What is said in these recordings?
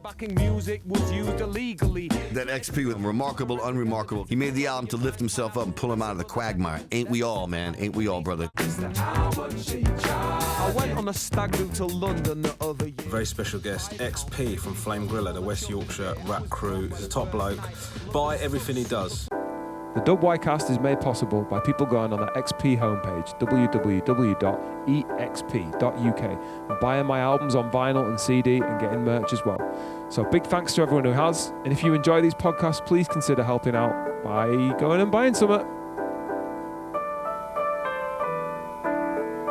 backing music was used illegally. That XP was remarkable, unremarkable. He made the album to lift himself up and pull him out of the quagmire. Ain't we all, man? Ain't we all, brother? I went on a stag do to London the other year. Very special guest, XP from Flame Griller, the West Yorkshire rap crew. He's a top bloke. Buy everything he does. The WYcast is made possible by people going on the XP homepage, www.exp.uk, and buying my albums on vinyl and CD and getting merch as well. So big thanks to everyone who has, and if you enjoy these podcasts, please consider helping out by going and buying some.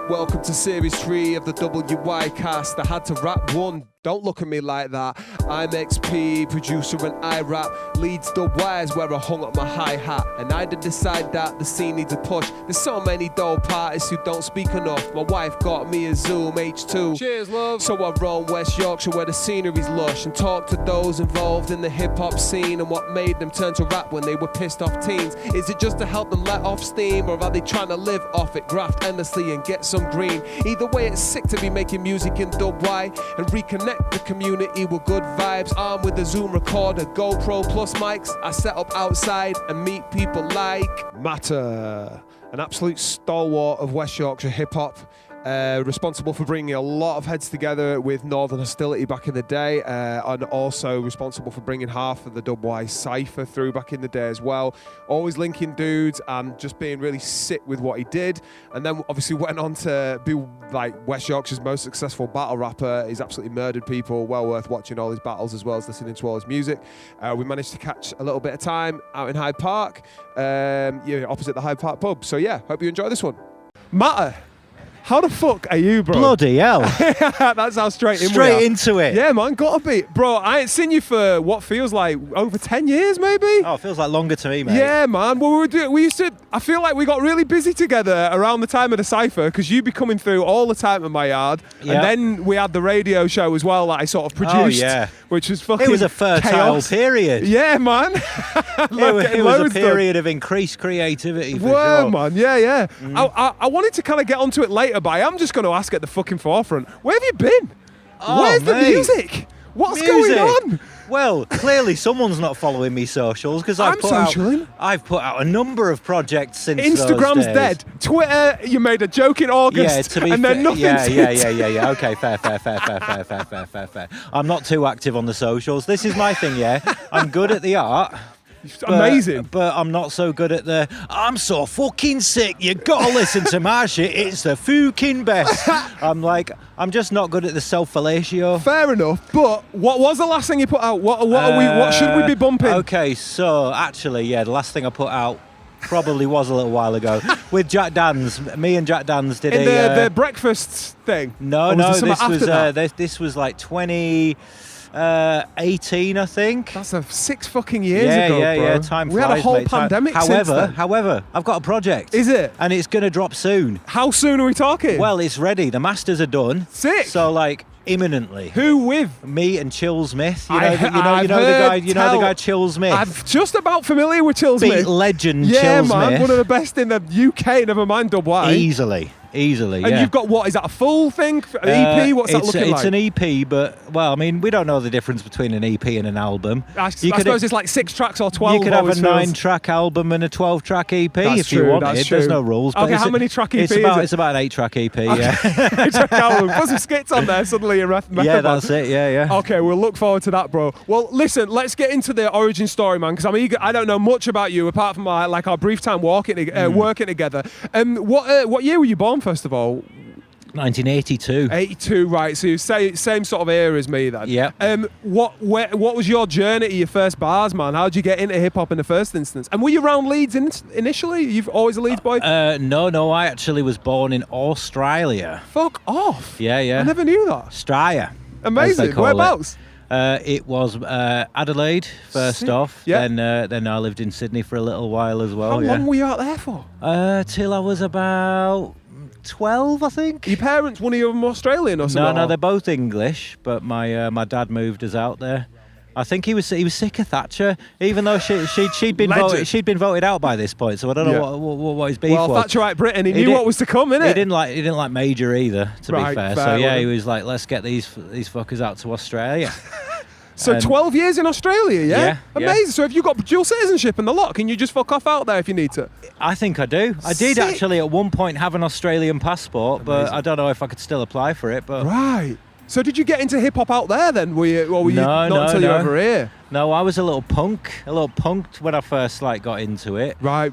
Welcome to Series 3 of the WYcast. I had to rap one. Don't look at me like that. I'm XP, producer, and I rap. Leeds WY is where I hung up my hi-hat. And I did decide that the scene needs a push. There's so many dope artists who don't speak enough. My wife got me a Zoom H2. Cheers, love. So I roam West Yorkshire where the scenery's lush and talk to those involved in the hip-hop scene and what made them turn to rap when they were pissed off teens. Is it just to help them let off steam, or are they trying to live off it, graft endlessly and get some green? Either way, it's sick to be making music in WY and reconnect the community with good vibes. Armed with a Zoom recorder, GoPro plus mics, I set up outside and meet people like Matter, an absolute stalwart of West Yorkshire hip-hop. Responsible for bringing a lot of heads together with Northern Hostility back in the day, and also responsible for bringing half of the WYcypher through back in the day as well. Always linking dudes and just being really sick with what he did. And then obviously went on to be like West Yorkshire's most successful battle rapper. He's absolutely murdered people. Well worth watching all his battles as well as listening to all his music. We managed to catch a little bit of time out in Hyde Park, opposite the Hyde Park pub. So yeah, hope you enjoy this one. Matter. How the fuck are you, bro? Bloody hell. That's how straight into it. Yeah, man, gotta be. Bro, I ain't seen you for what feels like over 10 years, maybe? Oh, it feels like longer to me, mate. Yeah, man. Well, I feel like we got really busy together around the time of the Cypher, because you'd be coming through all the time in my yard. Yep. And then we had the radio show as well that I sort of produced. Oh, yeah. Which was fucking It was a fertile chaos. Period. Yeah, man. it was a period of increased creativity, for sure. Man. Yeah. I wanted to kind of get onto it later, but I am just going to ask at the fucking forefront. Where have you been? Where's the music? What's going on? Well, clearly someone's not following me socials, because I've put out a number of projects since Instagram's those days. Dead. Twitter, you made a joke in August, and then nothing since. Yeah. Okay, fair. I'm not too active on the socials. This is my thing, yeah. I'm good at the art. Amazing. But I'm not so good at I'm so fucking sick, you gotta listen to my shit, it's the fucking best. I'm just not good at the self-fellatio. Fair enough, but what was the last thing you put out? What should we be bumping? Okay, so actually, the last thing I put out probably was a little while ago with Jack Dans. Me and Jack Dans did the breakfast thing. No, this was like 2018, I think. That's 6 fucking years ago, bro. Yeah, time flies, we had a whole mate. pandemic since then. However, I've got a project. Is it? And it's going to drop soon. How soon are we talking? Well, it's ready. The masters are done. Sick. So, imminently. Who with? Me and Chill Smith. You know the guy Chill Smith. I'm just about familiar with Chill Smith. Beat legend Chill Smith. Yeah, man. One of the best in the UK, never mind WY. Easily, and you've got, what, is that a full thing? An EP? What's that looking like? It's an EP, but, we don't know the difference between an EP and an album. I suppose it's like 6 tracks or 12. You could have a 9-track album and a 12-track EP if you wanted. There's no rules. Okay, how many track EP is it? It's about an 8-track EP, yeah. 8-track album. Put some skits on there, suddenly you're Yeah, that's it, yeah. Okay, we'll look forward to that, bro. Well, listen, let's get into the origin story, man, because I'm eager. I don't know much about you, apart from our brief time working together. What year were you born, first of all? 1982. 82, right. So you say same sort of era as me then. Yeah. What was your journey to your first bars, man? How did you get into hip hop in the first instance? And were you around Leeds initially? You've always a Leeds boy? No. I actually was born in Australia. Fuck off. Yeah. I never knew that. Australia. Amazing. Whereabouts? It was Adelaide first off. Yeah. Then I lived in Sydney for a little while as well. How long were you out there for? Till I was about 12, I think. Your parents, one of them Australian or something? No, they're both English, but my dad moved us out there. I think he was sick of Thatcher, even though she'd been voted out by this point. So I don't know what his beef was. Well, Thatcherite Britain, he knew what was to come, innit? He didn't like Major either, to be fair. So yeah, he was like, let's get these fuckers out to Australia. So 12 years in Australia, yeah? Yeah, Amazing. yeah. So have you got dual citizenship and the lot? Can you just fuck off out there if you need to? I think I do. I did Sick. actually at one point have an Australian passport, but I don't know if I could still apply for it. But Right. So did you get into hip hop out there then? Were you, or were you No, not until you're no. over here? no, I was a little punked when I first got into it. Right.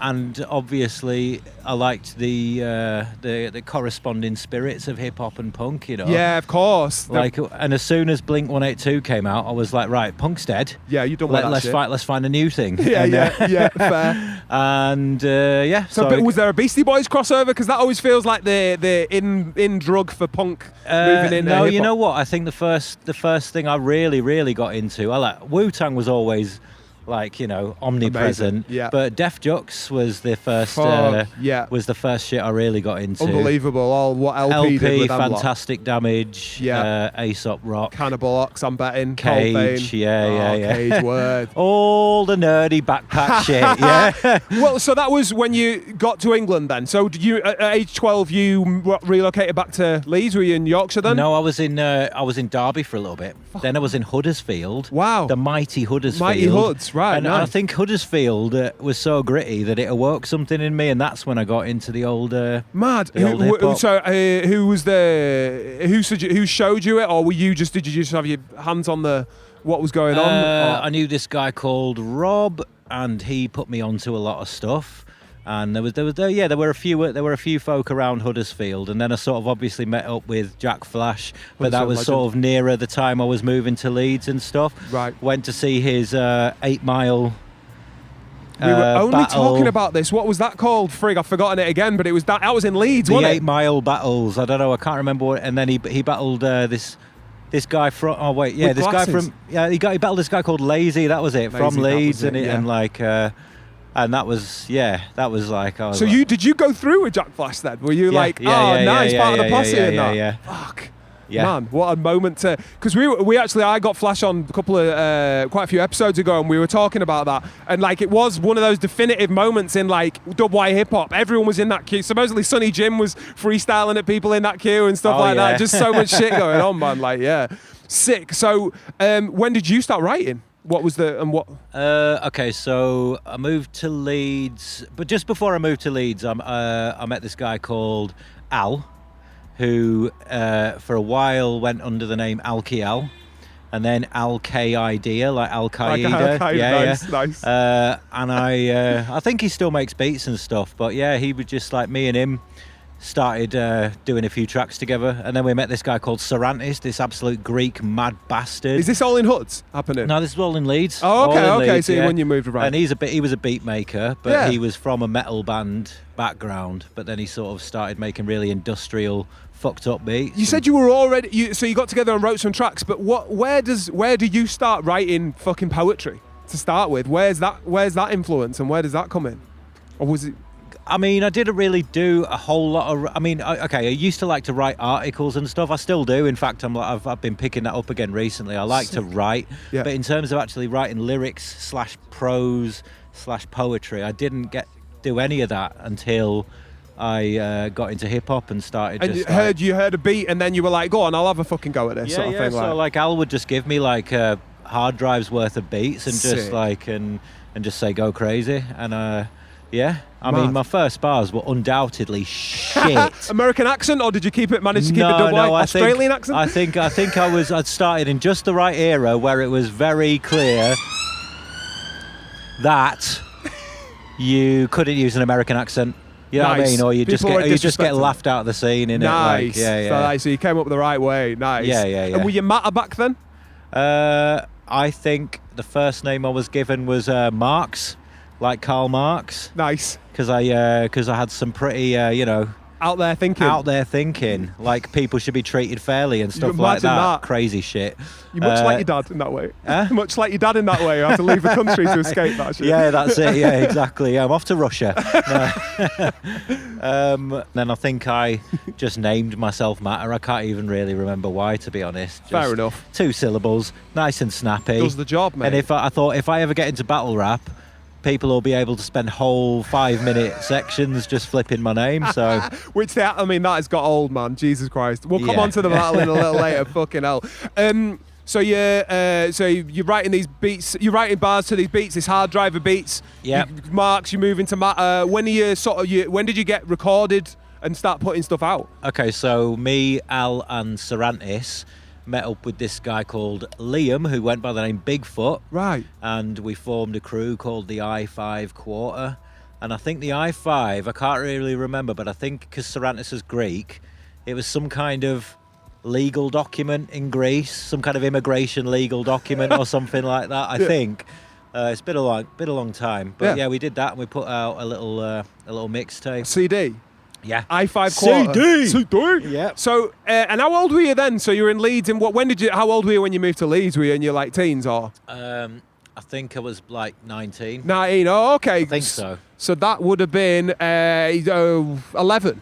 And obviously, I liked the corresponding spirits of hip hop and punk. Yeah, of course. And as soon as Blink 182 came out, I was like, right, punk's dead. Yeah, you done with that Let's shit. Let's find a new thing. Yeah, fair. And yeah. So, was there a Beastie Boys crossover? Because that always feels like the in drug for punk moving into no, hip-hop. you know what? I think the first thing I really got into, Wu-Tang was always omnipresent. Amazing, yeah. But Def Jux was the first. Yeah. Was the first shit I really got into. Unbelievable. All what LP did with them lot. Fantastic Damage. Yeah. Aesop Rock. Cannibal Ox, I'm betting. Cage. Coldplay. Yeah. Cage, word. All the nerdy backpack shit. Yeah. Well, so that was when you got to England then. So did you, at age 12, you relocated back to Leeds? Were you in Yorkshire then? No, I was in Derby for a little bit. Then I was in Huddersfield. Wow. The mighty Huddersfield. Mighty Hoods, right. And nice. I think Huddersfield was so gritty that it awoke something in me, and that's when I got into the old Mad. the old hip-hop. So who was who showed you it, or did you just have your hands on what was going on? I knew this guy called Rob, and he put me onto a lot of stuff. And there were a few folk around Huddersfield, and then I sort of obviously met up with Jack Flash, but that was sort of nearer the time I was moving to Leeds and stuff. Right. Went to see his 8 Mile. We were only battle. talking about this. What was that called? Frig, I've forgotten it again, but it was that was in Leeds, The wasn't 8 it? Mile battles. I don't know. I can't remember what. And then he battled this guy from. Oh wait, yeah, With this glasses. guy from. Yeah, he battled this guy called Lazy. That was it. Lazy, From that was Leeds, it, and like. And that was like. I was So like, did you go through with Jack Flash then? Were you Yeah, nice, part of the posse and that? yeah. Fuck. Yeah. Man, what a moment to... Because I got Flash on quite a few episodes ago, and we were talking about that. And it was one of those definitive moments in WY hip hop. Everyone was in that queue. Supposedly Sonny Jim was freestyling at people in that queue and stuff like that. Just so much shit going on, man. Sick. So when did you start writing? What was okay, so I moved to Leeds, but just before I moved to Leeds, I met this guy called Al, who for a while went under the name Al-Ki-Al, and then Al-Qaeda, like Al-Qaeda. Nice. And I think he still makes beats and stuff, but yeah, he was just like me and him. Started doing a few tracks together, and then we met this guy called Sarantis, this absolute Greek mad bastard. Is this all in Hoods happening? No, this is all in Leeds. Oh, okay, All in Leeds, so yeah. when you moved around. And he was a beat maker, but Yeah. he was from a metal band background, but then he sort of started making really industrial, fucked up beats. You said you were already... So you got together and wrote some tracks, but where do you start writing fucking poetry to start with? Where's that influence, and where does that come in? Or was it... I mean, I didn't really do a whole lot of. I mean, I used to like to write articles and stuff. I still do. In fact, I've been picking that up again recently. I like to write, Yeah. but in terms of actually writing lyrics / prose / poetry, I didn't do any of that until I got into hip hop and started. And just you heard a beat, and then you were like, "Go on, I'll have a fucking go at this." yeah, sort of yeah. thing. So Al would just give me hard drives worth of beats and just Sick. and just say go crazy and. Yeah, I Mad. mean, my first bars were undoubtedly shit. American accent, or did you manage to keep it double Australian accent? I think I'd started in just the right era where it was very clear that you couldn't use an American accent. You know what I Nice. mean? Or you just People get were get laughed out of the scene, innit? Nice. Yeah. So you came up the right way. Nice. Yeah. And were you Matter back then? I think the first name I was given was Marx, like Karl Marx, Nice. because I had some pretty Out there thinking. like people should be treated fairly and stuff imagine like that. that. Crazy shit. You're much like your dad in that way. Huh? Much like your dad in that way. You have to leave the country to escape that shit. Yeah, that's it. Yeah, exactly. Yeah, I'm off to Russia. Then I think I just named myself Matter. I can't even really remember why, to be honest. Just Fair enough. 2 syllables, nice and snappy. Does the job, mate. And I thought if I ever get into battle rap, people will be able to spend whole 5-minute sections just flipping my name. So that has got old, man. Jesus Christ. We'll come Yeah. on to the battle in a little later. Fucking hell. So you're writing these beats. You're writing bars to these beats. This hard driver beats. Yeah. Marks. You move into Matter. When did you get recorded and start putting stuff out? Okay, so me, Al, and Sarantis met up with this guy called Liam, who went by the name Bigfoot. Right. And we formed a crew called the I-5 Quarter. And I think the I-5, I can't really remember, but I think because Sarantis is Greek, it was some kind of legal document in Greece, some kind of immigration legal document or something like that, I think. It's been a long time. But yeah, we did that and we put out a little mixtape. CD? Yeah. I-5 Quarter. CD! Yeah. So, and how old were you then? So you were in Leeds, and how old were you when you moved to Leeds? Were you in your like teens or? I think I was like 19. 19, oh, okay. I think so. So that would have been 11.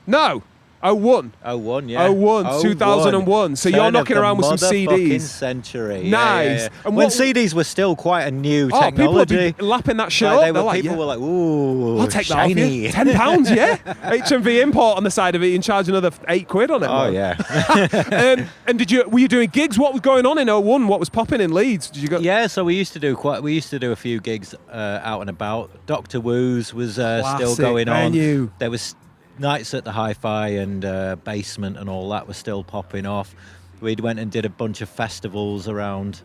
No, 01. 01, yeah. 01, 2001. So you're knocking around with some CDs. Century. Nice. Yeah, yeah. And when CDs were still quite a new technology. People would be lapping that shit up. People were like, ooh, I'll take shiny. that off you. £10, yeah. HMV import on the side of it and charge another £8 on it. Oh, man. yeah. And were you doing gigs? What was going on in 01? What was popping in Leeds? Did you go? Yeah, so we used to do a few gigs out and about. Dr. Woo's was still going on. Venue. There was nights at the Hi-Fi and Basement and all that was still popping off. We went and did a bunch of festivals around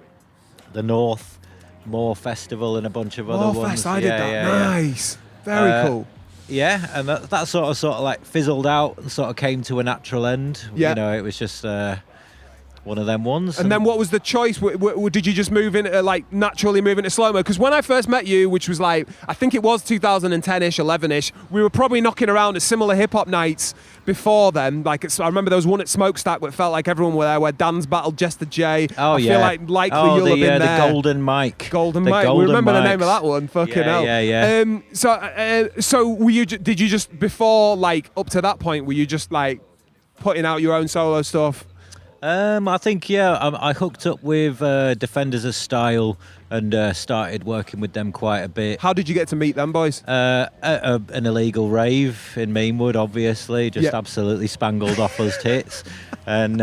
the North, Moor Festival and a bunch of other ones. I did that. Yeah. Nice. Very cool. Yeah, and that sort of like fizzled out and sort of came to a natural end. Yeah. You know, it was just one of them ones. And then what was the choice? Did you just move into naturally move into slow-mo? Because when I first met you, which was like, I think it was 2010-ish, 11-ish, we were probably knocking around at similar hip-hop nights before then. I remember there was one at Smokestack where it felt like everyone were there, where Dan's battled Jester J. Oh, I feel like likely you'll have been there. The Golden Mike. Golden Mike. We remember the name of that one. Fucking hell. Yeah. So were you? Did you just before up to that point? Were you just putting out your own solo stuff? I think, I hooked up with Defenders of Style and started working with them quite a bit. How did you get to meet them boys? At an illegal rave in Meanwood, obviously, just absolutely spangled off those tits. And,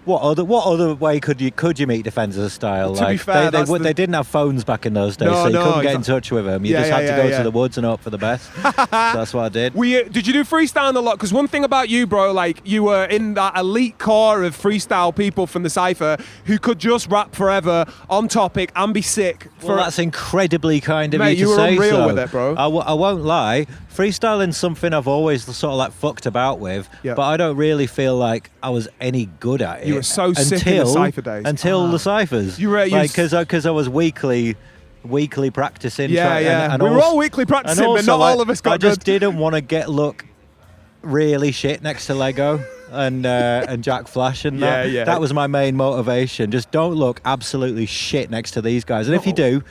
what other way could you meet Defenders of Style? To be fair, they didn't have phones back in those days, so you couldn't get in touch with them. You just had to go to the woods and hope for the best. So that's what I did. Did you do freestyling a lot? Because one thing about you, bro, you were in that elite core of freestyle people from the Cypher who could just rap forever, on topic, and be sick. Well, that's incredibly kind of you to say so. Mate, you were unreal with it, bro. I won't lie. Freestyling's something I've always sort of fucked about with, but I don't really feel like I was any good at it. You were so sick in the Cypher days. Until the Cyphers. You were because I was weekly practicing. And we were all weekly practicing, but not all of us got I just didn't want to look really shit next to Lego and Jack Flash and that. That was my main motivation. Just don't look absolutely shit next to these guys. And if you do,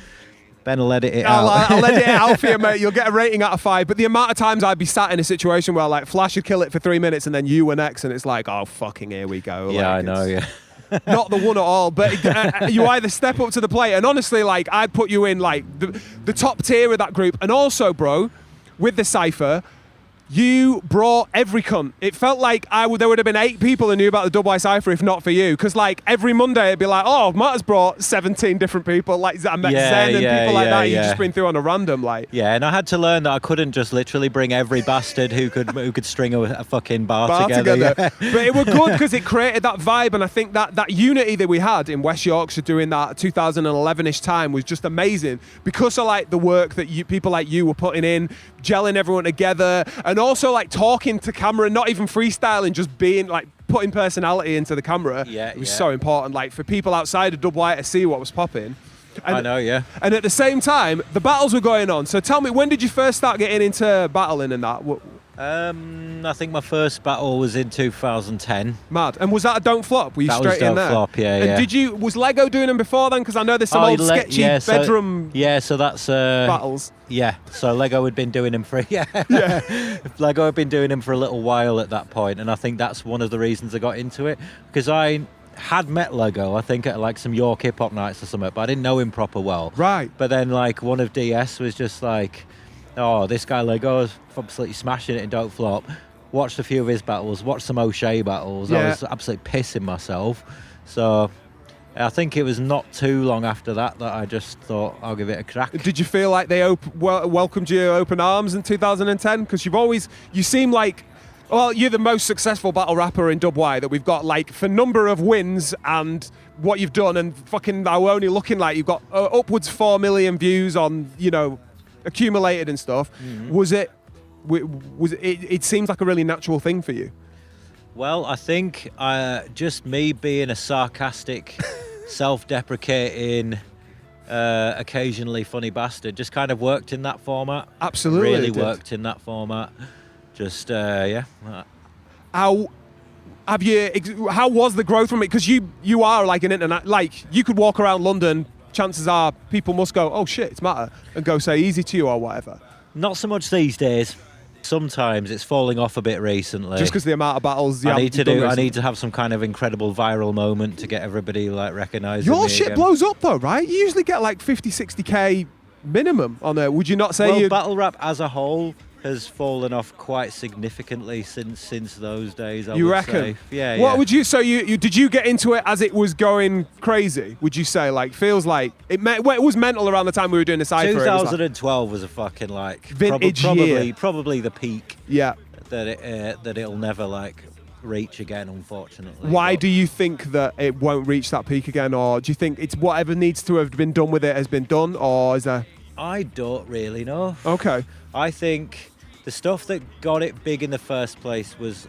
Ben will edit it out. I'll edit it out for you, mate. You'll get a rating out of 5. But the amount of times I'd be sat in a situation where Flash would kill it for 3 minutes and then you were next, and it's like, oh fucking here we go. Yeah, I know. Yeah. Not the one at all, but you either step up to the plate, and honestly, I'd put you in the top tier of that group. And also, bro, with the Cypher, you brought every cunt. It felt like there would have been 8 people who knew about the WYcypher if not for you. Because every Monday it'd be oh, Matt's brought 17 different people. I met Zen and people like that. You've just been through on a random Yeah, and I had to learn that I couldn't just literally bring every bastard who could string a fucking bar together. Yeah. But it was good because it created that vibe, and I think that unity that we had in West Yorkshire during that 2011-ish time was just amazing because of the work that people like you were putting in, gelling everyone together, and also talking to camera, not even freestyling, just being putting personality into the camera. It was so important for people outside of WY to see what was popping. And, I know, yeah. And at the same time, the battles were going on. So tell me, when did you first start getting into battling and that? I think my first battle was in 2010. Mad. And was that a Don't Flop? Were you straight in there? That was Don't Flop, yeah. And was Lego doing them before then? Because I know there's some old sketchy bedroom so that's battles. Yeah, so Lego had been doing them for Lego had been doing them for a little while at that point, and I think that's one of the reasons I got into it, because I had met Lego, I think, at some York hip hop nights or something, but I didn't know him proper well. Right. But then one of DS was just oh, this guy Lego is absolutely smashing it in Don't Flop. watched a few of his battles, watched some O'Shea battles. I Yeah. was absolutely pissing myself. So I think it was not too long after that I just thought I'll give it a crack. Did you feel like they welcomed you open arms in 2010? Because you seem like, well, you're the most successful battle rapper in WY that we've got, like, for number of wins and what you've done, and fucking are only looking like you've got upwards 4 million views on, accumulated and stuff. It seems like a really natural thing for you. Well, I think just me being a sarcastic, self-deprecating, occasionally funny bastard just kind of worked in that format. Absolutely, Really it did. worked in that format. Just, yeah. How was the growth from it? Because you are like an internet, like you could walk around London, chances are people must go, oh shit, it's Matter, and go say easy to you or whatever. Not so much these days. Sometimes it's falling off a bit recently. Just because the amount of battles I need to have some kind of incredible viral moment to get everybody like recognising Your me shit again. blows up though, right? You usually get like 50, 60k minimum on there. Would you not say Well, you? battle rap as a whole has fallen off quite significantly since those days. I You would reckon? say. Yeah. What yeah. would you? So you did you get into it as it was going crazy? Would you say like feels like it? Well, it was mental around the time we were doing the cypher. 2012 was a fucking like Vintage year. probably the peak Yeah. that it'll never like reach again, unfortunately. Why But do you think that it won't reach that peak again, or do you think it's whatever needs to have been done with it has been done, or is there? I don't really know. Okay. I think the stuff that got it big in the first place was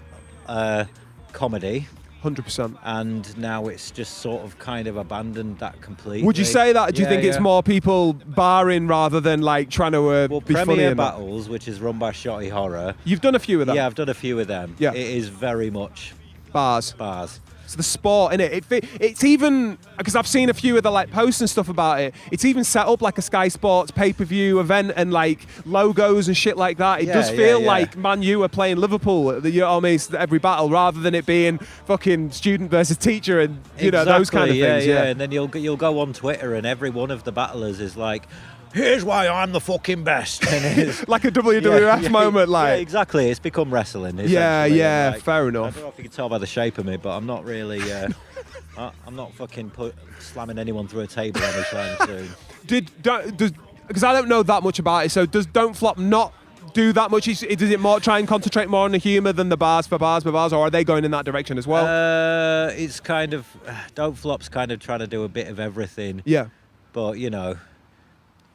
comedy, 100%. and now it's just sort of kind of abandoned that completely. Would you say that? Do you think it's more people barring rather than like trying to Well, be funny? Premier and that? Battles, which is run by Shotty Horror. You've done a few of them. Yeah, I've done a few of them. Yeah. It is very much Bars. bars. It's the sport, innit? It's even, because I've seen a few of the like posts and stuff about it, it's even set up like a Sky Sports pay-per-view event and like logos and shit like that. It Yeah, does yeah, feel yeah. like Man U are playing Liverpool, you know what I mean, every battle, rather than it being fucking student versus teacher and, those kind of things. Yeah. And then you'll go on Twitter and every one of the battlers is like, here's why I'm the fucking best. And it's, Like a WWF moment, yeah, like. exactly. It's become wrestling. Yeah, essentially. yeah, Like, fair I enough. don't know if you can tell by the shape of me, but I'm not really. I'm not fucking slamming anyone through a table anytime soon. Because I don't know that much about it, so does Don't Flop not do that much? Does it more try and concentrate more on the humour than the bars for bars, or are they going in that direction as well? It's kind of Don't Flop's kind of trying to do a bit of everything, Yeah. but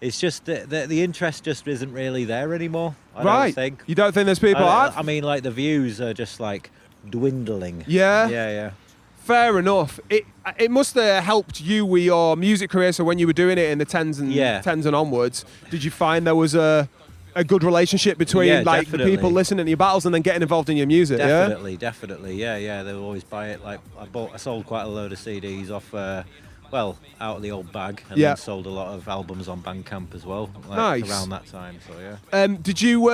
it's just the interest just isn't really there anymore. I Right. don't think. You don't think there's people? I mean, like the views are just like dwindling. Yeah? Yeah. Fair enough. It must have helped you with your music career. So when you were doing it in the tens and onwards, did you find there was a good relationship between Yeah, like the definitely. people listening to your battles and then getting involved in your music? Definitely. Yeah. They will always buy it. Like I sold quite a load of CDs off. Out of the old bag, and Yeah. then sold a lot of albums on Bandcamp as well. Nice. Around that time. So yeah. Did you?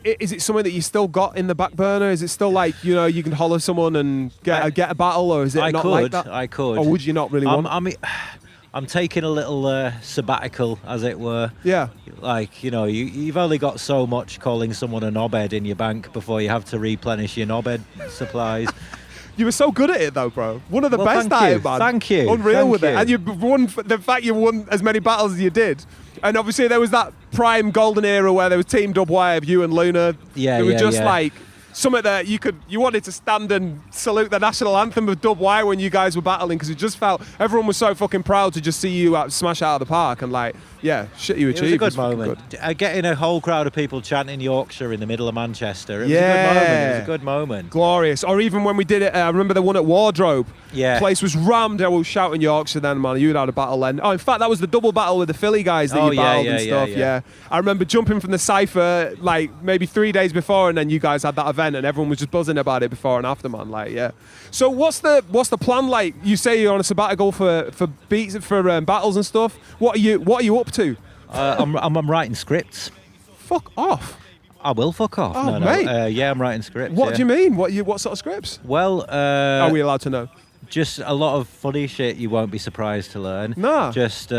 Is it something that you still got in the back burner? Is it still like you can holler someone and get a battle, or is it not like that? I could. Or would you not really want? I mean, I'm taking a little sabbatical, as it were. Yeah. Like, you've only got so much calling someone a knobhead in your bank before you have to replenish your knobhead supplies. You were so good at it though, bro. One of the Well, best thank at you. it, man. Thank you. Unreal Thank with it. you. And you won, the fact you won as many battles as you did. And obviously there was that prime golden era where there was Team WY of you and Luna. Yeah, It was yeah, just yeah. like something that you wanted to stand and salute the national anthem of WY when you guys were battling, because it just felt, everyone was so fucking proud to just see you smash out of the park, and like, yeah, shit you It achieved. was a good fucking moment. good. Getting a whole crowd of people chanting Yorkshire in the middle of Manchester. It was Yeah. a good moment. It was a good moment. Glorious. Or even when we did it, I remember the one at Wardrobe. Yeah. Place was rammed. I was shouting Yorkshire then, man. You'd had a battle then. Oh, in fact, that was the double battle with the Philly guys that Oh, you yeah, battled yeah, and yeah, stuff. yeah. I remember jumping from the cypher like maybe 3 days before, and then you guys had that event, and everyone was just buzzing about it before and after, man. Like, yeah. So what's the plan? Like, you say you're on a sabbatical for beats for battles and stuff. What are you up to? I'm writing scripts. Fuck off. I will fuck off. Oh, no. mate. Yeah, I'm writing scripts. What yeah. do you mean? What sort of scripts? Well, Are we allowed to know? just a lot of funny shit you won't be surprised to learn. Nah. Just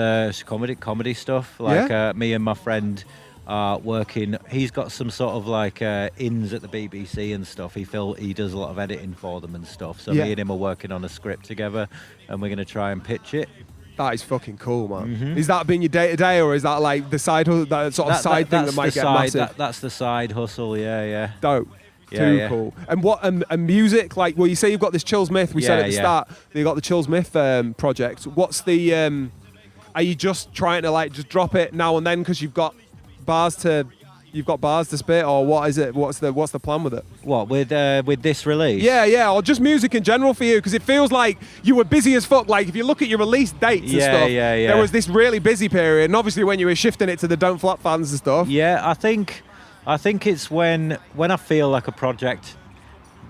comedy stuff. Like me and my friend are working. He's got some sort of like ins at the BBC and stuff. He does a lot of editing for them and stuff. So Yeah. me and him are working on a script together, and we're going to try and pitch it. That is fucking cool, man. Mm-hmm. Is that been your day to day, or is that like the side that sort of side thing that might get massive? That's the side hustle. Yeah. Dope. Yeah, Too yeah. cool. And what and music? Like, well, you say you've got this Chills Myth. We said at the start that you got the Chills Myth project. What's the? Are you just trying to like just drop it now and then because you've got bars to spit, or what is it? What's the plan with it? What with this release? Yeah, or just music in general for you, because it feels like you were busy as fuck. Like if you look at your release dates and stuff, there was this really busy period, and obviously when you were shifting it to the Don't Flap fans and stuff. Yeah, I think it's when I feel like a project,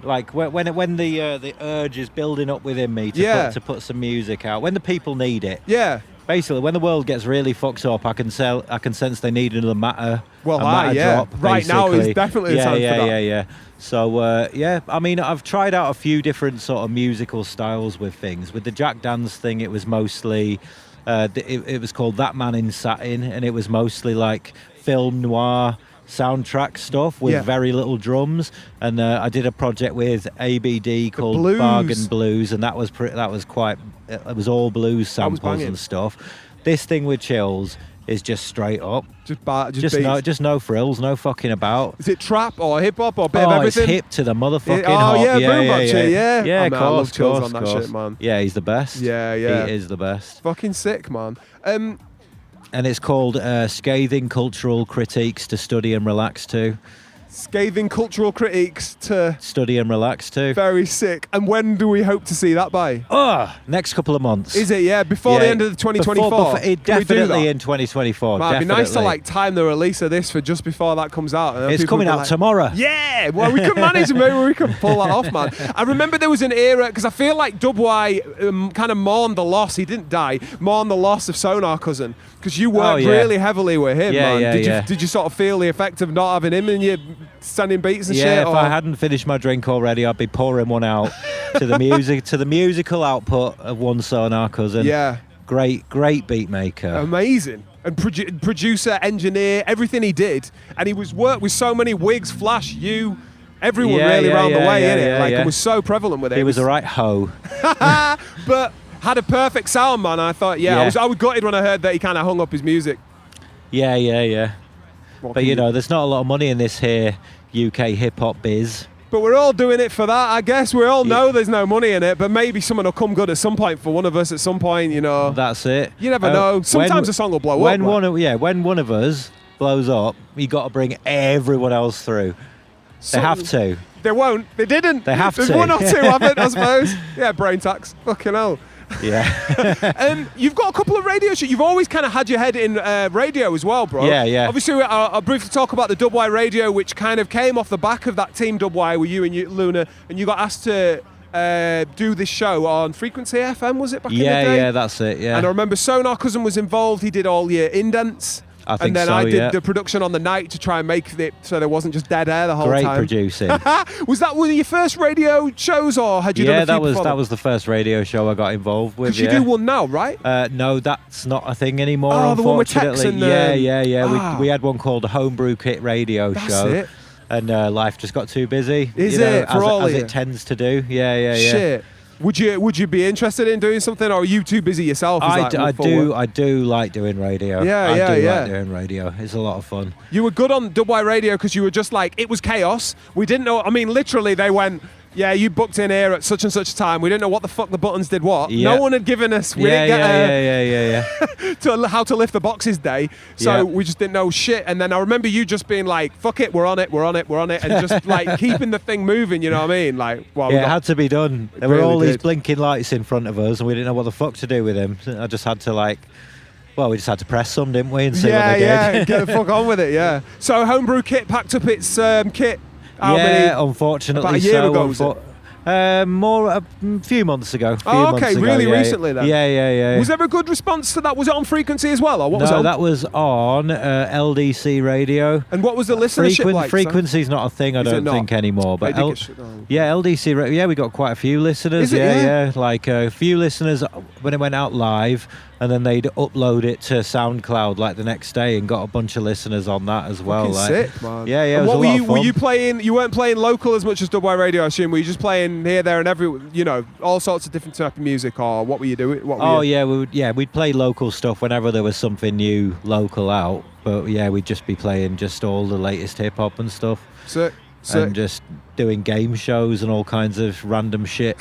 like when the urge is building up within me to put some music out, when the people need it. Yeah. Basically, when the world gets really fucked up, I can sense they need another Matter. Well, Matter drop, right now is definitely the time for that. Yeah. So I mean, I've tried out a few different sort of musical styles with things. With the Jack Dance thing, it was mostly it was called That Man in Satin, and it was mostly like film noir soundtrack stuff with very little drums. And I did a project with ABD called Bargain Blues, and that was it was all blues samples and stuff. This thing with Chills is just straight up, just no frills, no fucking about. Is it trap or hip hop or a bit of everything? It's hip to the motherfucking hop. Yeah, of course, I love Chills course, on that course. shit, man. Yeah, he's the best. Yeah. He is the best. Fucking sick, man. And it's called Scathing Cultural Critiques to Study and Relax To. Scathing cultural critiques to Study and Relax To. Very sick. And when do we hope to see that by? Next couple of months. Is it? Yeah, before the end of the 2024. Definitely in 2024. Man, it'd be nice to like time the release of this for just before that comes out. And it's coming out tomorrow. Yeah, well, we can manage it. Maybe we can pull that off, man. I remember there was an era, because I feel like WY kind of mourned the loss. He didn't die. Mourned the loss of Sonar Cousin, because you worked really heavily with him, man. Did you sort of feel the effect of not having him in your sending beats and shit? Yeah, if I hadn't finished my drink already, I'd be pouring one out to the music, to the musical output of one Sonar Cousin. Yeah. Great beat maker. Amazing. And producer, engineer, everything he did. And he was worked with so many wigs, Flash, you, everyone around the way, innit? It was so prevalent with it. He was a right hoe. But had a perfect sound, man. I thought, I was gutted when I heard that he kind of hung up his music. Yeah. But you know, there's not a lot of money in this here UK hip-hop biz. But we're all doing it for that, I guess. We all know there's no money in it, but maybe someone will come good at some point for one of us at some point, you know. That's it. You never know. Sometimes a song will blow up. When one of us blows up, you got to bring everyone else through. They have to. They won't. They didn't. They have There's to. one or two of it, I suppose. Yeah, brain tax. Fucking hell. Yeah. You've got a couple of radio shows. You've always kind of had your head in radio as well, bro. Yeah. Obviously, I'll briefly talk about the WY radio, which kind of came off the back of that Team WY with you and Luna, and you got asked to do this show on Frequency FM, was it, back in the day? Yeah, that's it, yeah. And I remember Sonar Cousin was involved. He did all your indents. I think and then so, I did the production on the night to try and make it so there wasn't just dead air the whole time. Great producing. Was that one of your first radio shows, or had you done a few that was the first radio show I got involved with. Because you do one now, right? No, that's not a thing anymore, the one with Tex unfortunately. and, Yeah. We had one called the Homebrew Kit Radio That's Show. It. And life just got too busy. Is it? For all as of you? it tends to do. Yeah. Shit. Would you be interested in doing something, or are you too busy yourself? I do like doing radio. I do like doing radio. It's a lot of fun. You were good on WY radio because you were just like, it was chaos. We didn't know. I mean, literally, they went, yeah, you booked in here at such and such time. We didn't know what the fuck the buttons did what. Yeah. No one had given us. We didn't get to how to lift the boxes day. So we just didn't know shit. And then I remember you just being like, fuck it, we're on it, and just like keeping the thing moving. You know what I mean? Like, well, it had to be done. There were all these did. blinking lights in front of us, and we didn't know what the fuck to do with them. I just had to we just had to press some, didn't we, and see what they did. Yeah, get the fuck on with it. Yeah. So Homebrew Kit packed up its kit. Unfortunately, about a year ago, was it? A few months ago. Really recently then. Yeah. Was there a good response to that? Was it on Frequency as well, or what was it on? No, that was on LDC radio. And what was the listenership like? Frequency's not a thing, I don't think anymore. But LDC, we got quite a few listeners. Is it? Like a few listeners when it went out live. and then they'd upload it to SoundCloud like the next day, and got a bunch of listeners on that as well. Fucking Like, sick, man. Yeah, yeah. And It was what a lot were you? of fun. Were you playing? You weren't playing local as much as WY Radio, I assume. Were you just playing here, there, and all sorts of different type of music, or what were you doing? We'd play local stuff whenever there was something new local out. But yeah, we'd just be playing just all the latest hip hop and stuff. Sick. And just doing game shows and all kinds of random shit.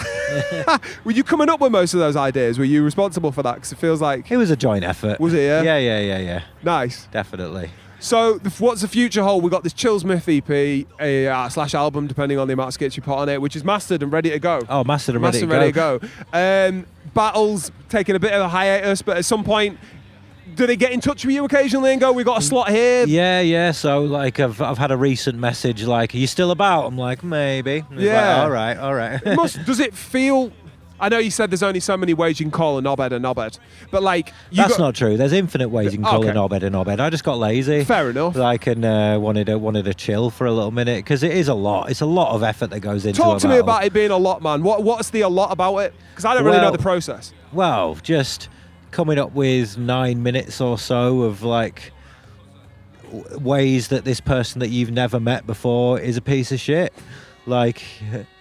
Were you coming up with most of those ideas? Were you responsible for that? Because it feels like It was a joint effort. Was it? Yeah. Yeah. Nice. Definitely. So, what's the future hold? We got this Chillsmith EP / album, depending on the amount of skits you put on it, which is mastered and ready to go. Oh, mastered and ready to go. Battles taking a bit of a hiatus, but at some point, do they get in touch with you occasionally and go, "We got a slot here"? Yeah. So like, I've had a recent message like, "Are you still about?" I'm like, "Maybe." And it's Yeah. like, all right. Does it feel? I know you said there's only so many ways you can call a knobhead, but like That's not true. There's infinite ways you can call Okay. a knobhead. I just got lazy. Fair enough. Like, and wanted to chill for a little minute because it is a lot. It's a lot of effort that goes into. Talk a to me battle. about it being a lot, man. What's the a lot about it? Because I don't really know Well- the process. Well, just coming up with 9 minutes or so of like ways that this person that you've never met before is a piece of shit. Like,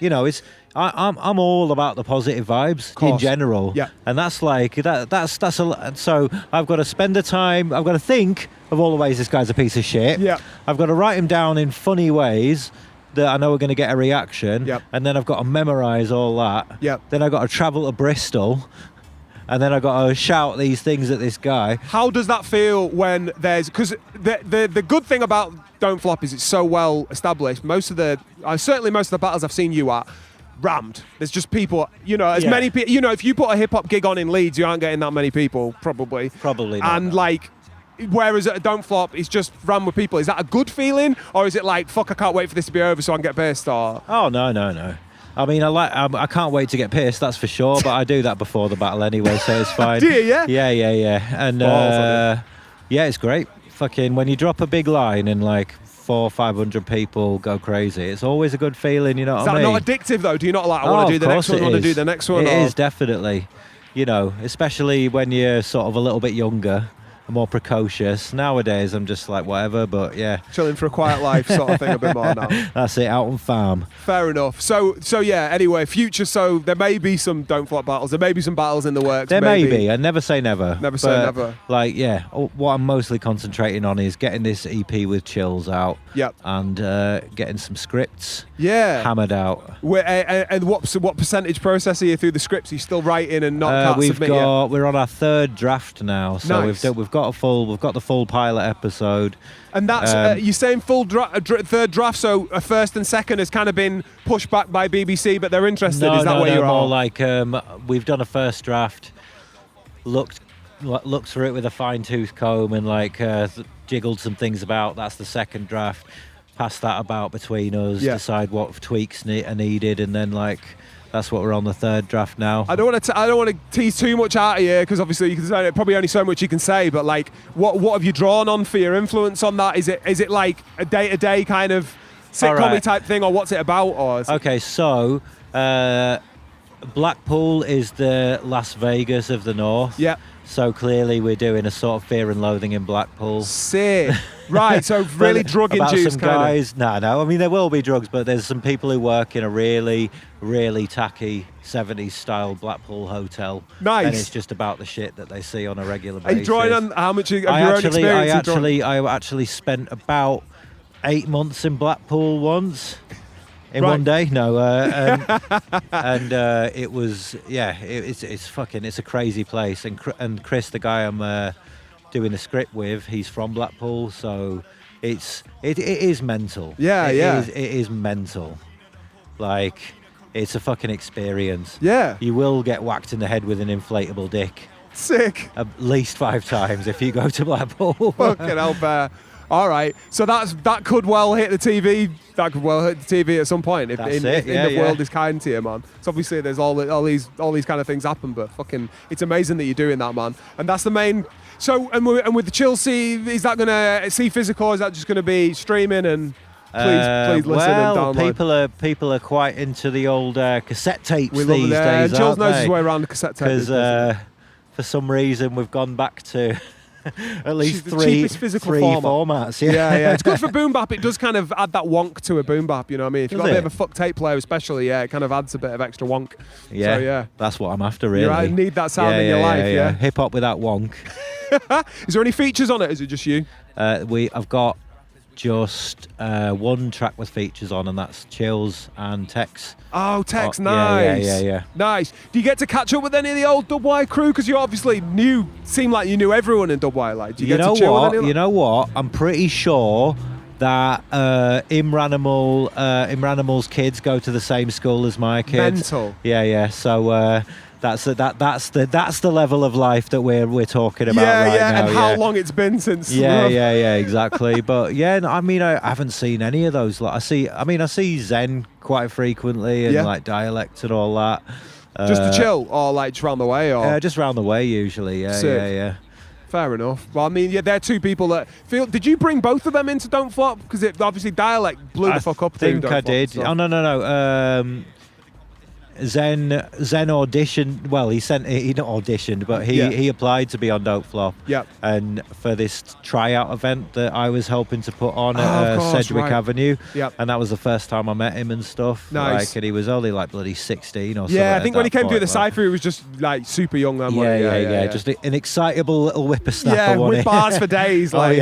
it's I'm all about the positive vibes in Course. general. Yeah. And that's like that's a lot. So I've got to spend the time. I've got to think of all the ways this guy's a piece of shit. Yeah. I've got to write him down in funny ways that I know are going to get a reaction. Yep. And then I've got to memorize all that. Yep. Then I've got to travel to Bristol. And then I got to shout these things at this guy. How does that feel when there's... Because the good thing about Don't Flop is it's so well established. Certainly most of the battles I've seen you at, rammed. There's just people, as Yeah. many people... if you put a hip-hop gig on in Leeds, you aren't getting that many people, probably. Probably not. And, like... Whereas at Don't Flop, it's just rammed with people. Is that a good feeling? Or is it like, fuck, I can't wait for this to be over so I can get pissed? Or... Oh, no. I mean, I can't wait to get pissed, that's for sure, but I do that before the battle anyway, so it's fine. Do you, yeah? Yeah. And, Balls on it. yeah, it's great. Fucking, when you drop a big line and like 400 or 500 people go crazy, it's always a good feeling, you know Is what I that mean? not addictive, though? Do you not like, I want to do the next one, I want to do the next one? It or- is, definitely. Especially when you're sort of a little bit younger, more precocious. Nowadays, I'm just like, whatever, but yeah. Chilling for a quiet life sort of thing a bit more now. That's it, out on farm. Fair enough. So yeah, anyway, future, so there may be some Don't Flop battles. There may be some battles in the works. There may be. I never say never. Never say But, never. Like, yeah, what I'm mostly concentrating on is getting this EP with Chills out. Yep. And getting some scripts Yeah. hammered out. And what percentage process are you through the scripts? Are you still writing and not can't submit yet? We're on our third draft now, so Nice. we've got the full pilot episode. And that's, you're saying third draft, so a first and second has kind of been pushed back by BBC, but they're interested. No, Is that where you're more at? like we've done a first draft, looked through it with a fine-tooth comb and like jiggled some things about. That's the second draft. Pass that about between us, Yeah. decide what tweaks are needed, and then like that's what we're on the third draft now. I don't want to tease too much out of you because obviously you can say probably only so much you can say. But like, what have you drawn on for your influence on that? Is it like a day-to-day kind of sitcom-y Alright. type thing, or what's it about? Or is it- Okay, so Blackpool is the Las Vegas of the North. Yeah. So clearly we're doing a sort of Fear and Loathing in Blackpool. Sick. Right, so really drug about induced some kind of. guys. No. I mean, there will be drugs, but there's some people who work in a really, really tacky 70s style Blackpool hotel. Nice. And it's just about the shit that they see on a regular Are basis. you drawing on how much of your own experience? I actually spent about 8 months in Blackpool once. In Right. one day, no, and it was, it's a crazy place. And Chris, the guy I'm doing the script with, he's from Blackpool, so it is mental. Yeah, It is mental. Like, it's a fucking experience. Yeah. You will get whacked in the head with an inflatable dick Sick. at least 5 times if you go to Blackpool. Fucking hell, bear. All right, so that could well hit the TV. That could well hit the TV at some point if, That's if it, yeah, the world yeah. is kind to you, man. So obviously there's all these kind of things happen, but fucking, it's amazing that you're doing that, man. And that's the main. So and with the Chill C, is that gonna see physical? Or is that just gonna be streaming and please listen and download? People are quite into the old cassette tapes We love these it. days. Jules aren't knows they? his way around the cassette tape. Because for some reason we've gone back to at least the three cheapest physical format. formats. Yeah. It's good for boom bap. It does kind of add that wonk to a boom bap. You know what I mean? If you've got Does a bit it? of a fuck tape player, especially, it kind of adds a bit of extra wonk. Yeah, So, yeah. that's what I'm after, really. You right, need that sound in your life. Yeah. Hip hop without wonk. Is there any features on it? Is it just you? I've got just one track with features on, and that's Chills and Tex. Oh, Tex, Oh, nice. yeah. Nice. Do you get to catch up with any of the old WY crew? Because you obviously seemed like you knew everyone in WY. Like, do you get to chill with anyone? You know what? I'm pretty sure that Imranimal's kids go to the same school as my kids. Mental. Yeah. So that's the level of life that we're talking about right now. And how long it's been since. Yeah, exactly. But yeah, I mean, I haven't seen any of those. Like, I see Zen quite frequently and like Dialect and all that. Just to chill, or like just round the way, or just round the way usually. Yeah. Fair enough. Well, I mean, they're two people that feel. Did you bring both of them into Don't Flop? Because obviously Dialect blew the fuck up. I think I did. So. Oh no. Zen auditioned. Well, he not auditioned, but he applied to be on Don't Flop. Yep. And for this tryout event that I was helping to put on at Sedgwick Avenue. Yep. And that was the first time I met him and stuff. Nice. Like, and he was only like bloody 16 or something. Yeah, I think when he came through the like. cypher, he was just like super young then. Yeah. Just an excitable little whippersnapper. Yeah, wasn't with he? bars for days. Like,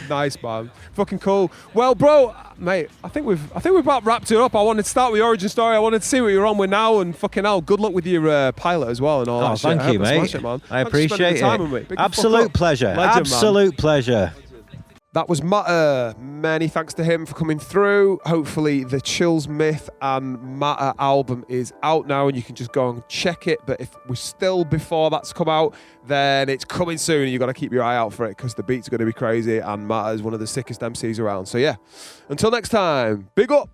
nice, man. Fucking cool. Well, bro, mate, I think we've about wrapped it up. I wanted to start with your origin story. I wanted to see what you're on with now, and fucking hell, good luck with your pilot as well and all that shit. Thank you, mate. Smash it, man. I Thanks for spending appreciate the time it. with me. Big Absolute pleasure. Legend, Absolute pleasure. That was Matter. Many thanks to him for coming through. Hopefully the Chills Myth and Matter album is out now and you can just go and check it. But if we're still before that's come out, then it's coming soon and you've got to keep your eye out for it because the beats are going to be crazy and Matter is one of the sickest MCs around. So yeah, until next time, big up.